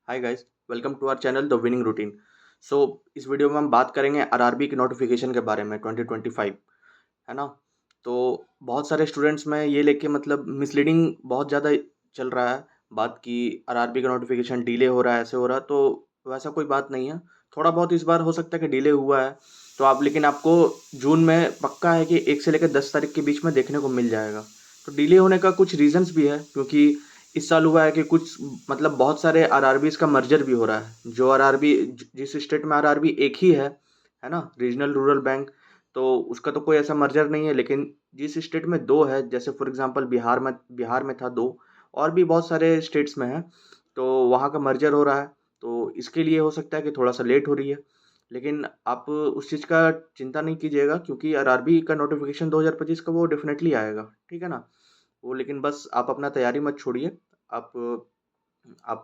Hi guys, welcome to our channel the winning routine. So इस video में हम बात करेंगे आरआरबी के नोटिफिकेशन के बारे में 2025, है ना। तो बहुत सारे स्टूडेंट्स में ये लेके मतलब मिसलीडिंग बहुत ज़्यादा चल रहा है बात कि आरआरबी का नोटिफिकेशन डिले हो रहा है, ऐसे हो रहा है। तो वैसा कोई बात नहीं है। थोड़ा बहुत इस बार हो सकता है कि डिले हुआ है, तो आप लेकिन आपको जून में पक्का है कि 1 से लेकर 10 तारीख के बीच में देखने को मिल जाएगा। तो डिले होने का कुछ रीजंस भी है, क्योंकि इस साल हुआ है कि कुछ मतलब बहुत सारे आरआरबीज का मर्जर भी हो रहा है। जो आरआरबी जिस स्टेट में आरआरबी एक ही है ना, रीजनल रूरल बैंक, तो उसका तो कोई ऐसा मर्जर नहीं है। लेकिन जिस स्टेट में दो है, जैसे फॉर एग्जांपल बिहार में था दो, और भी बहुत सारे स्टेट्स में है, तो वहाँ का मर्जर हो रहा है। तो इसके लिए हो सकता है कि थोड़ा सा लेट हो रही है। लेकिन आप उस चीज़ का चिंता नहीं कीजिएगा, क्योंकि आरआरबी का नोटिफिकेशन 2025 का वो डेफिनेटली आएगा, ठीक है ना। वो लेकिन बस आप अपना तैयारी मत छोड़िए। आप आप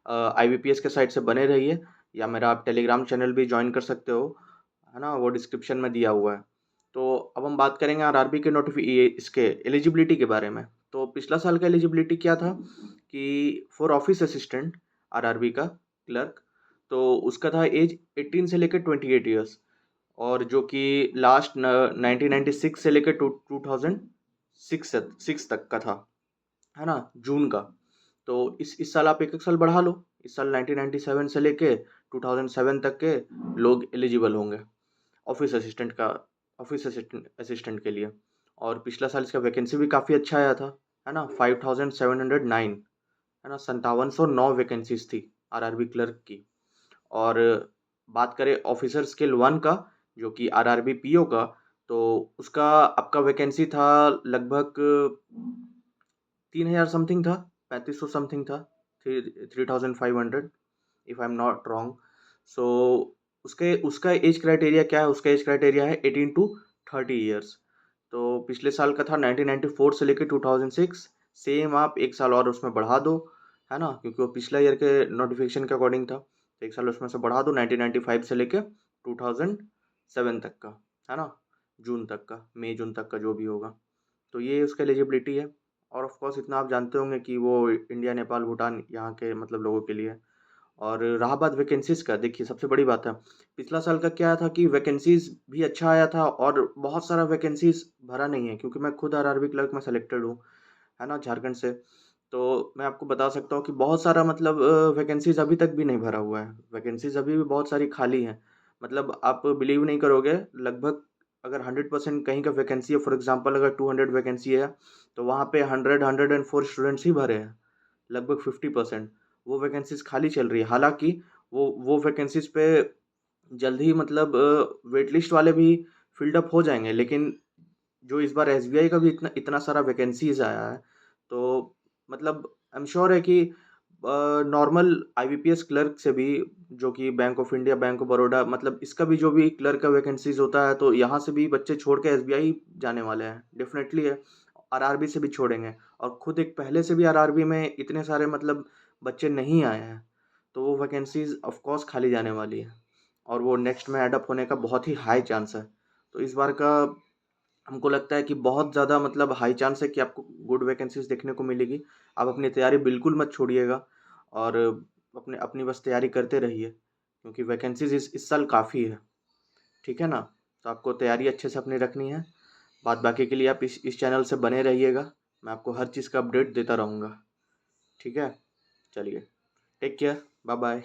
आईबीपीएस के साइट से बने रहिए, या मेरा आप टेलीग्राम चैनल भी ज्वाइन कर सकते हो, है ना, वो डिस्क्रिप्शन में दिया हुआ है। तो अब हम बात करेंगे आरआरबी के इसके एलिजिबिलिटी के बारे में। तो पिछला साल का एलिजिबिलिटी क्या था कि फॉर ऑफिस असिस्टेंट आरआरबी का क्लर्क, तो उसका था एज 18 से लेकर 28 ईयर्स, और जो कि लास्ट 1996 से लेकर 2006 तक का था, है ना, जून का। तो इस साल आप एक एक साल बढ़ा लो। इस साल 1997 से लेके 2007 तक के लोग एलिजिबल होंगे ऑफिस असिस्टेंट का, ऑफिस असिस्टेंट के लिए। और पिछला साल इसका वैकेंसी भी काफ़ी अच्छा आया था, है ना, 5709, है ना, 5709 वैकेंसीज थी आरआरबी क्लर्क की। और बात करें ऑफिसर स्केल 1 का, जो कि आरआरबी पीओ का, तो उसका आपका वैकेंसी था लगभग 3000 समथिंग था, 3500 समथिंग था, 3500, if I am not wrong. So उसके उसका एज क्राइटेरिया क्या है? उसका एज क्राइटेरिया है 18 to 30 ईयर्स। तो पिछले साल का था 1994 से लेकर 2006। सेम आप एक साल और उसमें बढ़ा दो, है ना, क्योंकि वो पिछला ईयर के नोटिफिकेशन के अकॉर्डिंग था। तो एक साल उसमें से बढ़ा दो 1995 से लेकर 2007 तक का, है ना, जून तक का, मई जून तक का जो भी होगा। तो ये उसका एलिजिबिलिटी है। और ऑफ कोर्स इतना आप जानते होंगे कि वो इंडिया, नेपाल, भूटान यहाँ के मतलब लोगों के लिए। और रहा बात वैकेंसीज का, देखिए सबसे बड़ी बात है, पिछला साल का क्या था कि वैकेंसीज भी अच्छा आया था, और बहुत सारा वैकेंसीज भरा नहीं है, क्योंकि मैं खुद आरआरबी क्लर्क में सेलेक्टेड हूँ, है ना, झारखंड से। तो मैं आपको बता सकता हूँ कि बहुत सारा मतलब वैकेंसीज अभी तक भी नहीं भरा हुआ है। वैकेंसीज अभी भी बहुत सारी खाली हैं। मतलब आप बिलीव नहीं करोगे, लगभग अगर 100% कहीं का वैकेंसी है, फॉर एग्जांपल अगर 200 वैकेंसी है, तो वहाँ पे 104 स्टूडेंट्स ही भरे हैं, लगभग 50%। वो वैकेंसीज खाली चल रही है। हालांकि वो वैकेंसीज पे जल्द ही मतलब वेट लिस्ट वाले भी फिल्ड अप हो जाएंगे। लेकिन जो इस बार एसबीआई का भी इतना इतना सारा वैकेंसीज आया है, तो मतलब आई एम श्योर है कि नॉर्मल आईबीपीएस क्लर्क से भी, जो कि bank of India, bank of Baroda, मतलब इसका भी जो भी क्लर्क का वैकेंसीज होता है, तो यहाँ से भी बच्चे छोड़ के एसबीआई जाने वाले हैं, डेफिनेटली है। आरआरबी से भी छोड़ेंगे। और खुद एक पहले से भी आरआरबी में इतने सारे मतलब बच्चे नहीं आए हैं, तो वो वैकेंसीज ऑफ कोर्स खाली जाने वाली है, और वो नेक्स्ट में एडअप होने का बहुत ही हाई चांस है। तो इस बार का हमको लगता है कि बहुत ज़्यादा मतलब हाई चांस है कि आपको गुड वैकेंसीज देखने को मिलेगी। आप अपनी तैयारी बिल्कुल मत छोड़िएगा, और अपने अपनी बस तैयारी करते रहिए, क्योंकि वैकेंसीज इस साल काफ़ी है, ठीक है ना। तो आपको तैयारी अच्छे से अपनी रखनी है। बात बाकी के लिए आप इस चैनल से बने रहिएगा। मैं आपको हर चीज़ का अपडेट देता रहूँगा, ठीक है। चलिए, टेक केयर, बाय बाय।